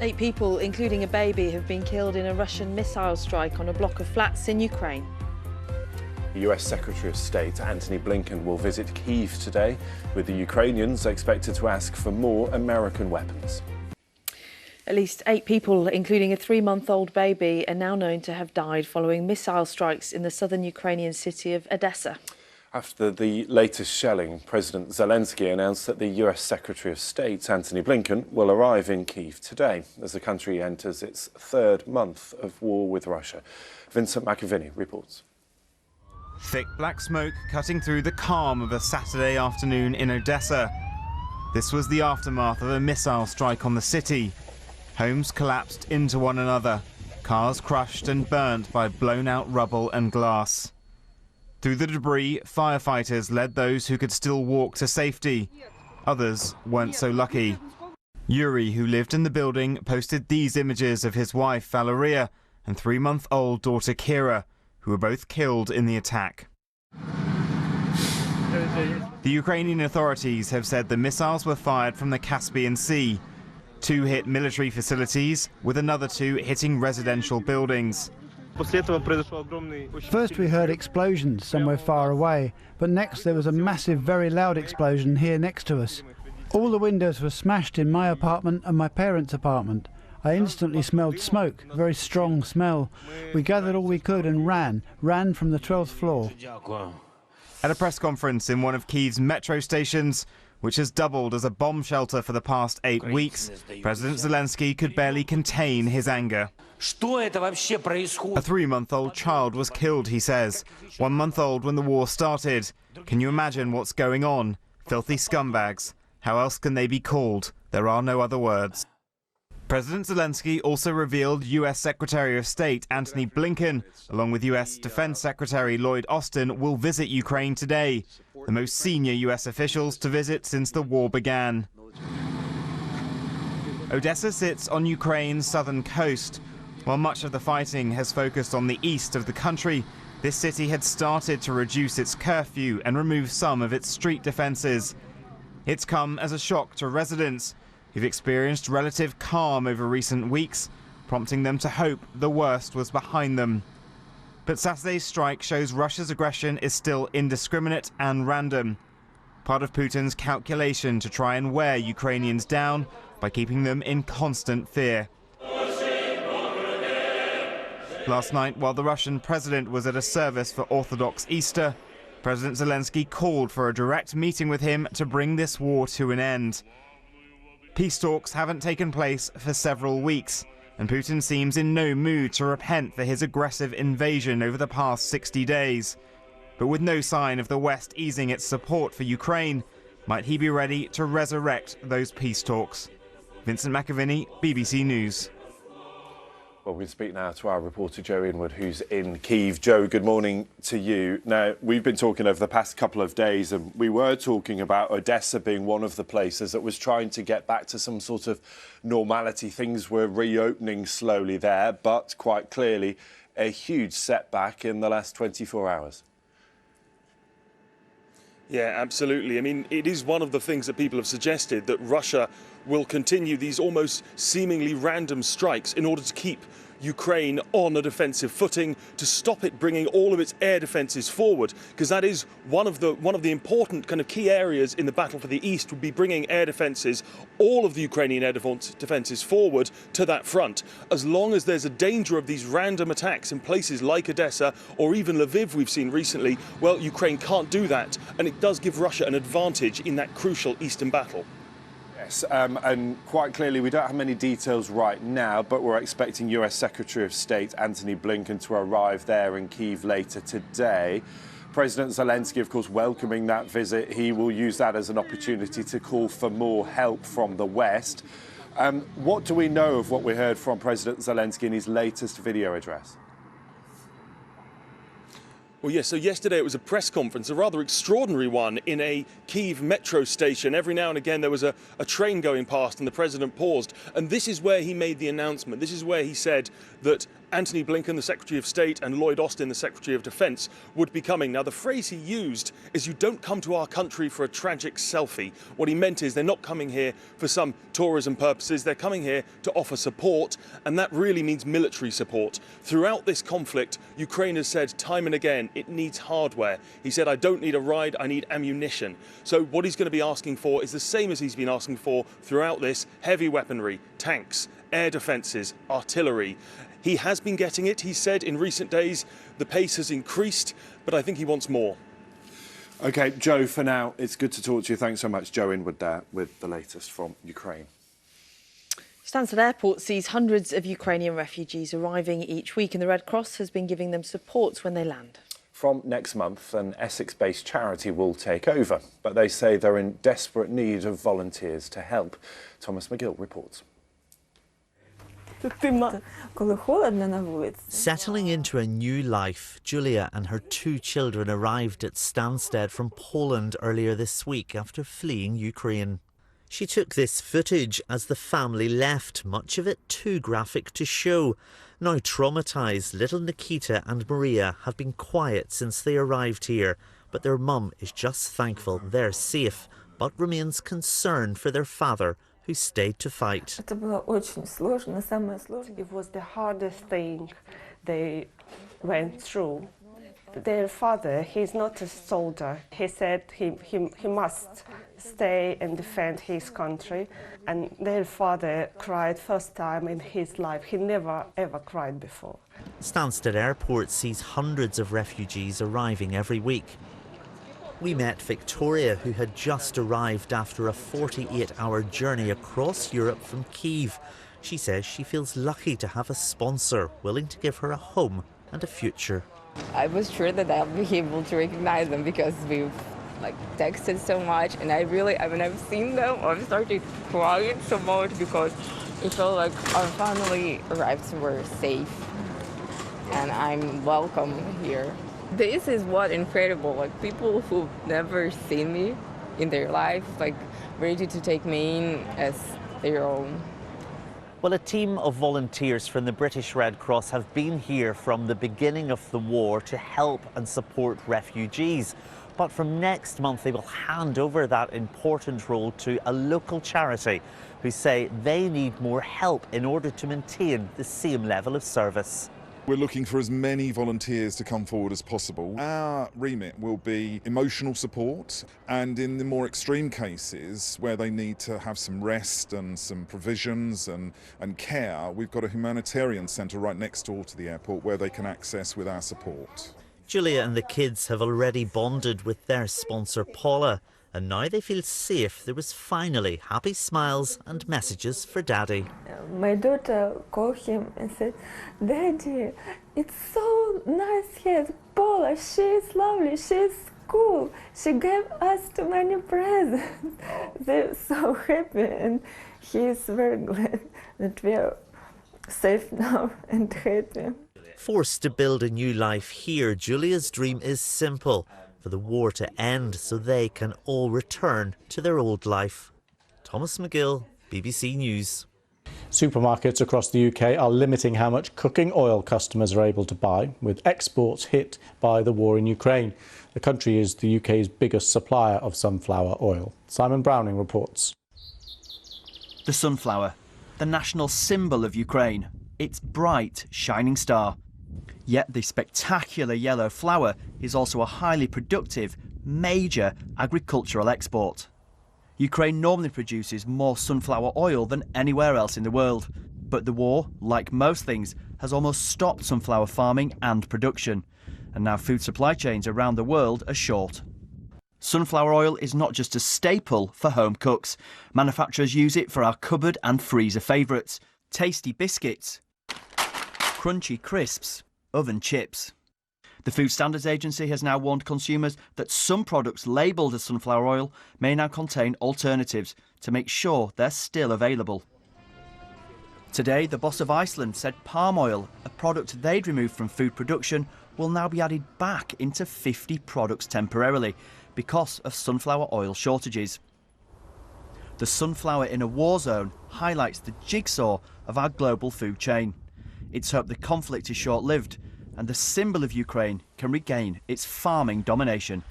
8 people, including a baby, have been killed in a Russian missile strike on a block of flats in Ukraine. The US Secretary of State Antony Blinken will visit Kyiv today, with the Ukrainians expected to ask for more American weapons. At least 8 people, including a 3-month-old baby, are now known to have died following missile strikes in the southern Ukrainian city of Odessa. After the latest shelling, President Zelensky announced that the US Secretary of State Antony Blinken will arrive in Kyiv today as the country enters its 3rd month of war with Russia. Vincent McAviney reports. Thick black smoke cutting through the calm of a Saturday afternoon in Odessa. This was the aftermath of a missile strike on the city. Homes collapsed into one another, cars crushed and burnt by blown-out rubble and glass. Through the debris, firefighters led those who could still walk to safety. Others weren't so lucky. Yuri, who lived in the building, posted these images of his wife, Valeria, and 3-month-old daughter, Kira, who were both killed in the attack. The Ukrainian authorities have said the missiles were fired from the Caspian Sea. 2 hit military facilities, with another 2 hitting residential buildings. First we heard explosions somewhere far away, but next there was a massive, very loud explosion here next to us. All the windows were smashed in my apartment and my parents' apartment. I instantly smelled smoke, a very strong smell. We gathered all we could and ran from the 12th floor. At a press conference in one of Kyiv's metro stations, which has doubled as a bomb shelter for the past 8 weeks, President Zelensky could barely contain his anger. A 3-month-old child was killed, he says. 1 month old when the war started. Can you imagine what's going on? Filthy scumbags. How else can they be called? There are no other words. President Zelensky also revealed US Secretary of State Antony Blinken, along with US Defense Secretary Lloyd Austin, will visit Ukraine today, the most senior US officials to visit since the war began. Odessa sits on Ukraine's southern coast. While much of the fighting has focused on the east of the country, this city had started to reduce its curfew and remove some of its street defenses. It's come as a shock to residents who've experienced relative calm over recent weeks, prompting them to hope the worst was behind them. But Saturday's strike shows Russia's aggression is still indiscriminate and random, part of Putin's calculation to try and wear Ukrainians down by keeping them in constant fear. Last night, while the Russian president was at a service for Orthodox Easter, President Zelensky called for a direct meeting with him to bring this war to an end. Peace talks haven't taken place for several weeks, and Putin seems in no mood to repent for his aggressive invasion over the past 60 days. But with no sign of the West easing its support for Ukraine, might he be ready to resurrect those peace talks? Vincent McAviney, BBC News. Well, we speak now to our reporter Joe Inwood, who's in Kyiv. Joe, good morning to you. Now, we've been talking over the past couple of days, and we were talking about Odessa being one of the places that was trying to get back to some sort of normality. Things were reopening slowly there, but quite clearly a huge setback in the last 24 hours. Yeah, absolutely. I mean, it is one of the things that people have suggested, that Russia will continue these almost seemingly random strikes in order to keep Ukraine on a defensive footing, to stop it bringing all of its air defences forward, because that is one of the important kind of key areas in the battle for the east, would be bringing air defences, all of the Ukrainian air defences forward to that front. As long as there's a danger of these random attacks in places like Odessa or even Lviv we've seen recently, well, Ukraine can't do that, and it does give Russia an advantage in that crucial eastern battle. Yes, and quite clearly we don't have many details right now, but we're expecting US Secretary of State Antony Blinken to arrive there in Kyiv later today. President Zelensky, of course, welcoming that visit. He will use that as an opportunity to call for more help from the West. What do we know of what we heard from President Zelensky in his latest video address? Well, yes, so yesterday it was a press conference, a rather extraordinary one, in a Kyiv metro station. Every now and again there was a train going past and the president paused. And this is where he made the announcement. This is where he said that Antony Blinken, the Secretary of State, and Lloyd Austin, the Secretary of Defence, would be coming. Now, the phrase he used is, "You don't come to our country for a tragic selfie." What he meant is they're not coming here for some tourism purposes. They're coming here to offer support, and that really means military support. Throughout this conflict, Ukraine has said time and again it needs hardware. He said, "I don't need a ride, I need ammunition." So what he's going to be asking for is the same as he's been asking for throughout this: heavy weaponry, tanks, air defences, artillery. He has been getting it, he said in recent days. The pace has increased, but I think he wants more. OK, Joe, for now, it's good to talk to you. Thanks so much. Joe Inwood there with the latest from Ukraine. Stansted Airport sees hundreds of Ukrainian refugees arriving each week, and the Red Cross has been giving them support when they land. From next month, an Essex-based charity will take over, but they say they're in desperate need of volunteers to help. Thomas McGill reports. Settling into a new life, Julia and her 2 children arrived at Stansted from Poland earlier this week after fleeing Ukraine. She took this footage as the family left, much of it too graphic to show. Now traumatised, little Nikita and Maria have been quiet since they arrived here, but their mum is just thankful they're safe, but remains concerned for their father, who stayed to fight. It was the hardest thing they went through. Their father, he's not a soldier. He said he must stay and defend his country. And their father cried first time in his life. He never ever cried before. Stansted Airport sees hundreds of refugees arriving every week. We met Victoria, who had just arrived after a 48-hour journey across Europe from Kyiv. She says she feels lucky to have a sponsor willing to give her a home and a future. I was sure that I'll be able to recognize them because we've texted so much, and when I've seen them, I've started crying so much because it felt like our family arrived somewhere safe and I'm welcome here. This is what incredible, people who've never seen me in their life, ready to take me in as their own. Well, a team of volunteers from the British Red Cross have been here from the beginning of the war to help and support refugees. But from next month, they will hand over that important role to a local charity who say they need more help in order to maintain the same level of service. We're looking for as many volunteers to come forward as possible. Our remit will be emotional support, and in the more extreme cases where they need to have some rest and some provisions and care, we've got a humanitarian centre right next door to the airport where they can access with our support. Julia and the kids have already bonded with their sponsor Paula, and now they feel safe. There was finally happy smiles and messages for Daddy. My daughter called him and said, "Daddy, it's so nice here. Paula, she's lovely, she's cool. She gave us too many presents." They're so happy, and he's very glad that we are safe now and happy. Forced to build a new life here, Julia's dream is simple: for the war to end so they can all return to their old life. Thomas McGill, BBC News. Supermarkets across the UK are limiting how much cooking oil customers are able to buy, with exports hit by the war in Ukraine. The country is the UK's biggest supplier of sunflower oil. Simon Browning reports. The sunflower, the national symbol of Ukraine, its bright, shining star. Yet the spectacular yellow flower is also a highly productive, major agricultural export. Ukraine normally produces more sunflower oil than anywhere else in the world, but the war, like most things, has almost stopped sunflower farming and production, and now food supply chains around the world are short. Sunflower oil is not just a staple for home cooks. Manufacturers use it for our cupboard and freezer favourites: tasty biscuits, crunchy crisps, oven chips. The Food Standards Agency has now warned consumers that some products labelled as sunflower oil may now contain alternatives to make sure they're still available. Today, the boss of Iceland said palm oil, a product they'd removed from food production, will now be added back into 50 products temporarily because of sunflower oil shortages. The sunflower in a war zone highlights the jigsaw of our global food chain. It's hoped the conflict is short-lived and the symbol of Ukraine can regain its farming domination.